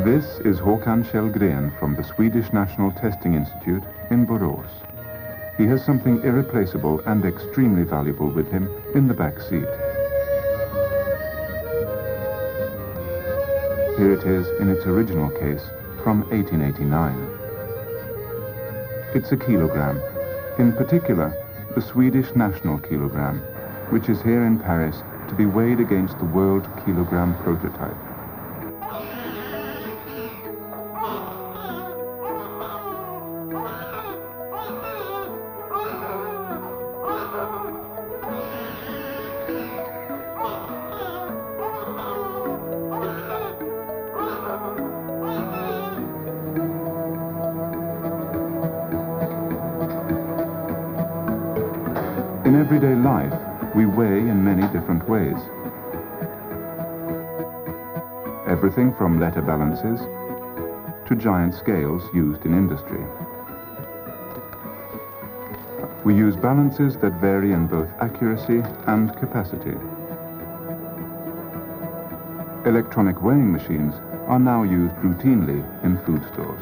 This is Håkan Källgren from the Swedish National Testing Institute in Borås. He has something irreplaceable and extremely valuable with him in the back seat. Here it is in its original case from 1889. It's a kilogram, in particular the Swedish national kilogram, which is here in Paris to be weighed against the world kilogram prototype. In everyday life, we weigh in many different ways. Everything from letter balances to giant scales used in industry. We use balances that vary in both accuracy and capacity. Electronic weighing machines are now used routinely in food stores.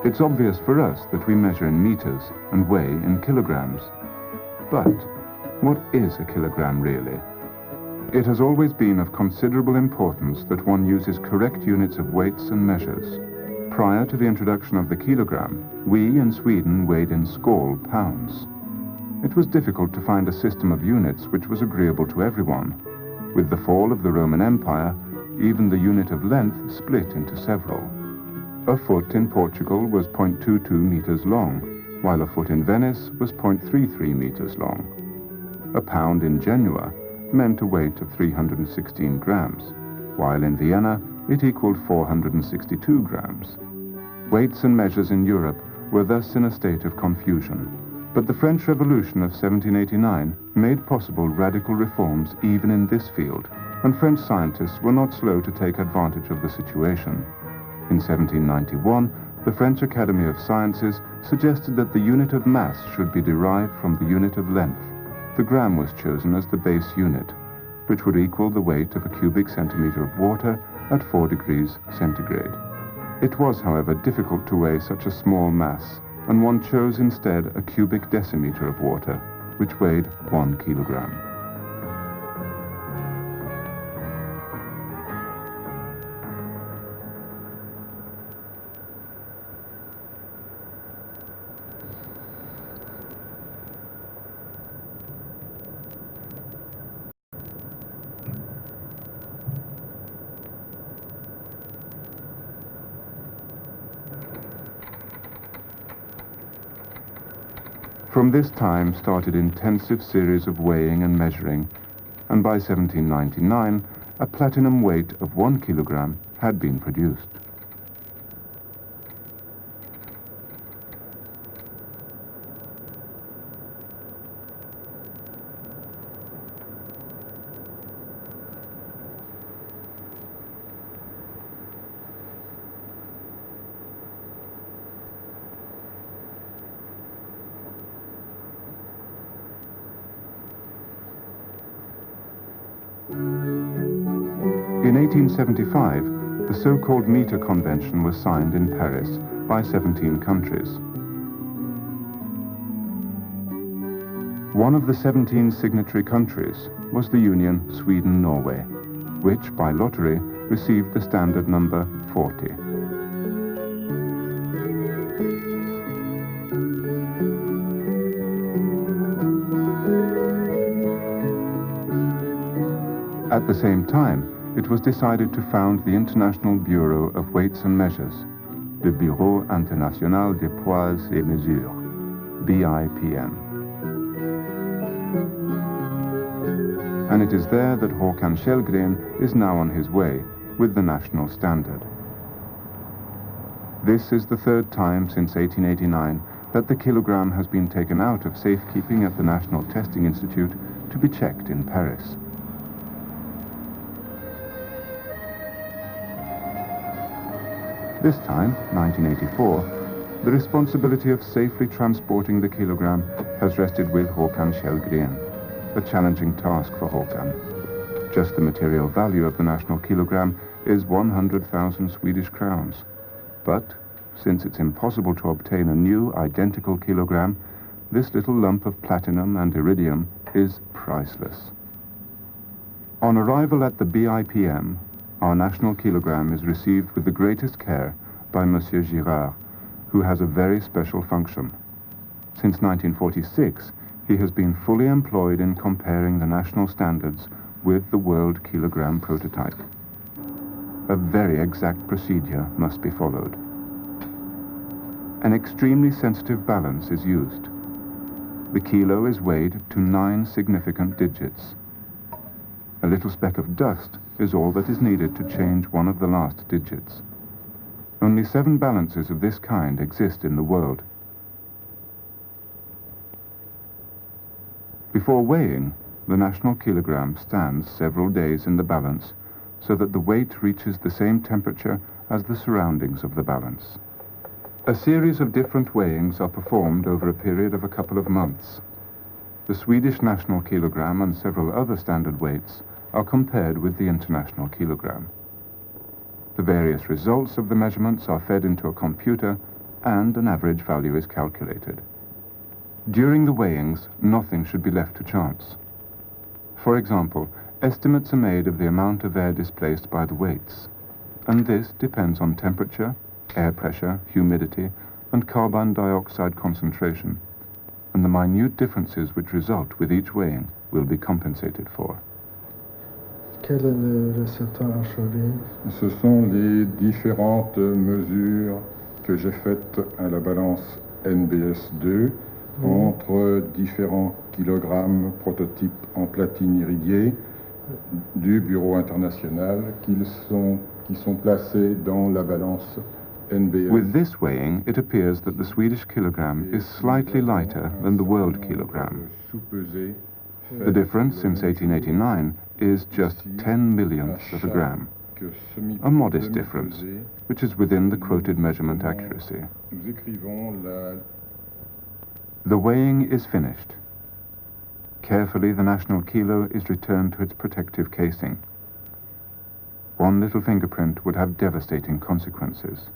It's obvious for us that we measure in meters and weigh in kilograms. But what is a kilogram really? It has always been of considerable importance that one uses correct units of weights and measures. Prior to the introduction of the kilogram, we in Sweden weighed in skål pounds. It was difficult to find a system of units which was agreeable to everyone. With the fall of the Roman Empire, even the unit of length split into several. A foot in Portugal was 0.22 meters long, while a foot in Venice was 0.33 meters long. A pound in Genoa meant a weight of 316 grams, while in Vienna it equaled 462 grams. Weights and measures in Europe were thus in a state of confusion. But the French Revolution of 1789 made possible radical reforms even in this field, and French scientists were not slow to take advantage of the situation. In 1791, the French Academy of Sciences suggested that the unit of mass should be derived from the unit of length. The gram was chosen as the base unit, which would equal the weight of a cubic centimeter of water at 4 degrees centigrade. It was, however, difficult to weigh such a small mass, and one chose instead a cubic decimeter of water, which weighed 1 kilogram. From this time started intensive series of weighing and measuring, and by 1799, a platinum weight of 1 kilogram had been produced. In 1875, the so-called meter convention was signed in Paris by 17 countries. One of the 17 signatory countries was the Union Sweden-Norway, which by lottery received the standard number 40. At the same time, it was decided to found the International Bureau of Weights and Measures, the Bureau International des Poids et Mesures, BIPM. And it is there that Håkan Källgren is now on his way with the national standard. This is the third time since 1889 that the kilogram has been taken out of safekeeping at the National Testing Institute to be checked in Paris. This time, 1984, the responsibility of safely transporting the kilogram has rested with Håkan Källgren. a challenging task for Håkan. Just the material value of the national kilogram is 100,000 Swedish crowns. But since it's impossible to obtain a new identical kilogram, this little lump of platinum and iridium is priceless. On arrival at the BIPM, our national kilogram is received with the greatest care by Monsieur Girard, who has a very special function. Since 1946, he has been fully employed in comparing the national standards with the world kilogram prototype. A very exact procedure must be followed. An extremely sensitive balance is used. The kilo is weighed to 9 significant digits. A little speck of dust is all that is needed to change one of the last digits. Only 7 balances of this kind exist in the world. Before weighing, the national kilogram stands several days in the balance so that the weight reaches the same temperature as the surroundings of the balance. A series of different weighings are performed over a period of a couple of months. The Swedish national kilogram and several other standard weights are compared with the international kilogram. The various results of the measurements are fed into a computer and an average value is calculated. During the weighings, nothing should be left to chance. For example, estimates are made of the amount of air displaced by the weights, and this depends on temperature, air pressure, humidity, and carbon dioxide concentration, and the minute differences which result with each weighing will be compensated for. Quel est le résultat achevé? Ce sont les différentes mesures que j'ai faites à la balance NBS2 entre différents kilogrammes prototypes en platine iridiée du Bureau international qui sont placés dans la balance NBS. With this weighing, it appears that the Swedish kilogram is slightly lighter than the world kilogram. The difference since 1889 is just 10 millionths of a gram, a modest difference, which is within the quoted measurement accuracy. The weighing is finished. Carefully, the national kilo is returned to its protective casing. One little fingerprint would have devastating consequences.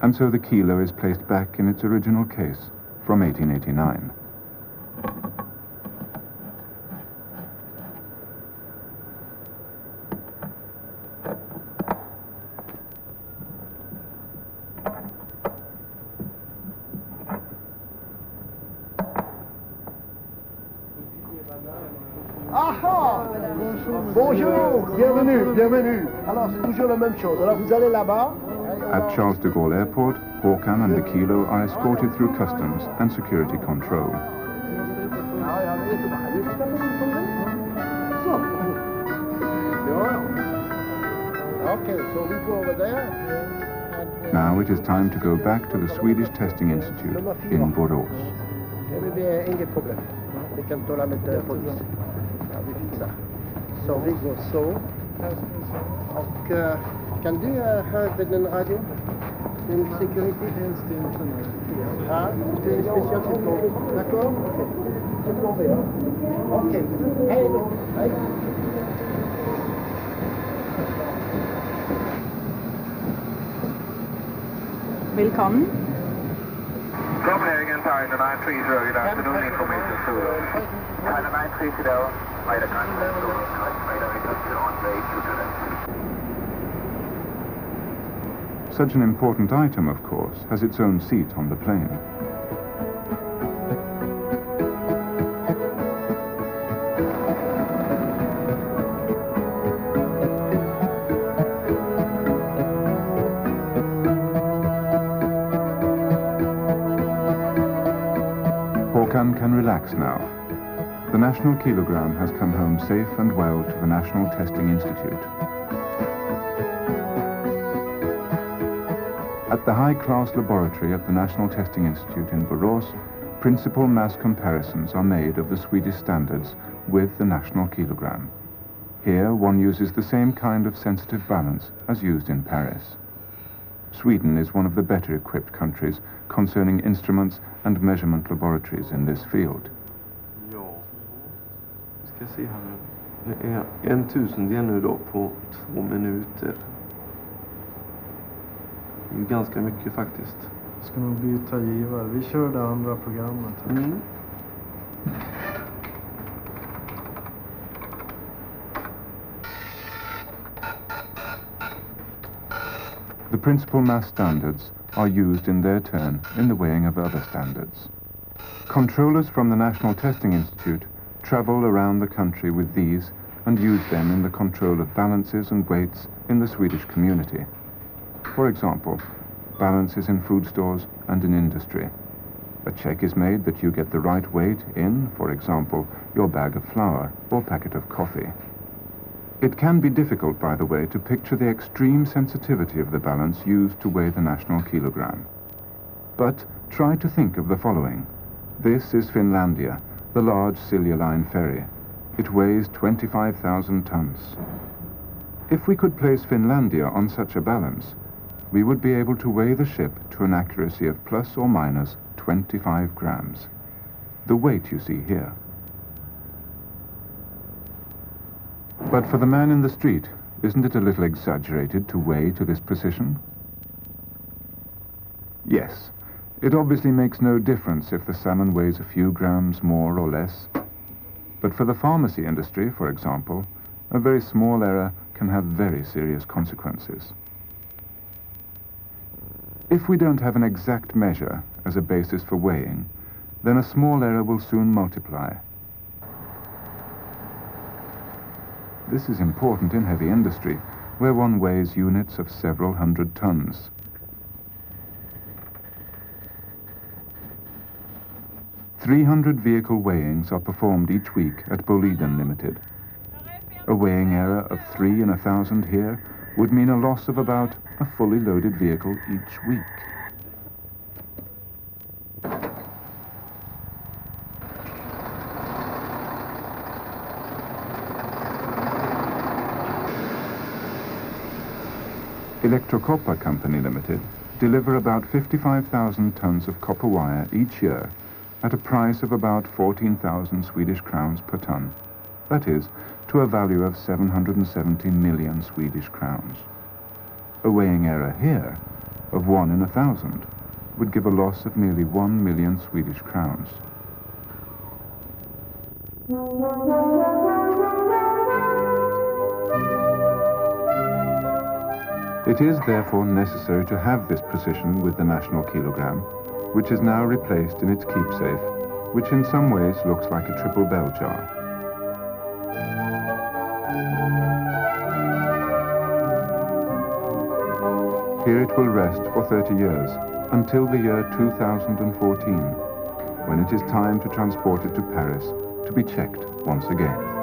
And so the kilo is placed back in its original case from 1889. Ah! Bonjour, bienvenue, bienvenue. Alors c'est toujours la même chose. Alors vous allez là-bas. At Charles de Gaulle Airport, Håkan and the kilo are escorted through customs and security control. Okay, so we go over there. Now it is time to go back to the Swedish Testing Institute in Borås. Inget problem. Vi kan tala med polisen. Ja, vi fixar. Så vi går så. Och kan du höra den radio? Den security? Ja, det är speciellt utgång. D'accord? Okej. Okej. Hej då. Hej. Velkommen. Copenhagen, China 930, good afternoon, information to China 930, radar contact, radar on way to Such an important item, of course, has its own seat on the plane. Håkan can relax now. The national kilogram has come home safe and well to the National Testing Institute. At the high-class laboratory at the National Testing Institute in Borås, principal mass comparisons are made of the Swedish standards with the national kilogram. Here, one uses the same kind of sensitive balance as used in Paris. Sweden is one of the better equipped countries concerning instruments and measurement laboratories in this field. Ja, vi ska se här nu. Det är 1/1000 nu då på 2 minuter. Det är ganska mycket faktiskt. Ska nog byta givare. Vi kör det andra programmet här. Mm. The principal mass standards are used in their turn in the weighing of other standards. Controllers from the National Testing Institute travel around the country with these and use them in the control of balances and weights in the Swedish community. For example, balances in food stores and in industry. A check is made that you get the right weight in, for example, your bag of flour or packet of coffee. It can be difficult, by the way, to picture the extreme sensitivity of the balance used to weigh the national kilogram. But try to think of the following. This is Finlandia, the large Silja Line ferry. It weighs 25,000 tons. If we could place Finlandia on such a balance, we would be able to weigh the ship to an accuracy of plus or minus 25 grams. The weight you see here. But for the man in the street, isn't it a little exaggerated to weigh to this precision? Yes, it obviously makes no difference if the salmon weighs a few grams more or less. But for the pharmacy industry, for example, a very small error can have very serious consequences. If we don't have an exact measure as a basis for weighing, then a small error will soon multiply. This is important in heavy industry, where one weighs units of several hundred tons. "300 vehicle weighings are performed each week at Boliden Limited. A weighing error of 3 in 1,000 here would mean a loss of about a fully loaded vehicle each week. Electrocopper Company Limited deliver about 55,000 tons of copper wire each year at a price of about 14,000 Swedish crowns per ton. That is, to a value of 770 million Swedish crowns. A weighing error here of 1 in 1,000 would give a loss of nearly 1 million Swedish crowns. It is therefore necessary to have this precision with the national kilogram, which is now replaced in its keepsafe, which in some ways looks like a triple bell jar. Here it will rest for 30 years, until the year 2014, when it is time to transport it to Paris to be checked once again.